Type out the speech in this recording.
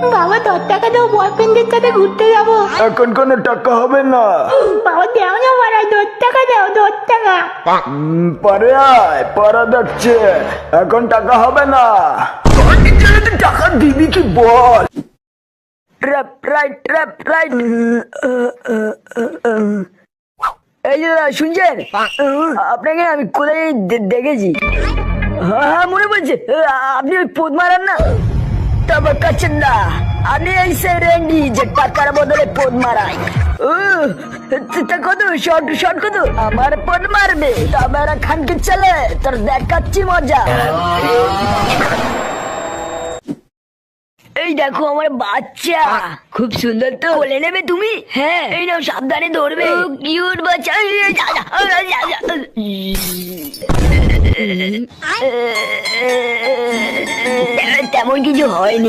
বাবা 10 টাকা দাও, বয়ফ্রেন্ডের সাথে ঘুরতে যাবো। এখন কোনো টাকা হবে না। বাবা দাও না বাড়া, 10 টাকা দাও, 10 টাকা। পরে আয়, পরে যাচ্ছে, এখন টাকা হবে না। টাকা দিবি কি বল? রাইট। এই যে দাদা শুনছেন, আপনাকে আমি কোথায় দেখেছি। হ্যাঁ মনে পড়ছে, আপনি ওই পোদ মারান না? তবে কাছেন না, আপনি এই সে রেন্ডি যে টাকার বদলে পোদ মারায়। কত শর্ট কত? আমার পোদ মারবে তবে খানকে চলে, তোর দেখাচ্ছি মজা। এই দেখো আমার বাচ্চা, খুব সুন্দর তো, বলে নেবে তুমি? হ্যাঁ এই নাও, সাবধানে ধরবে। কিউট বাচ্চা। তেমন কিছু হয়নি।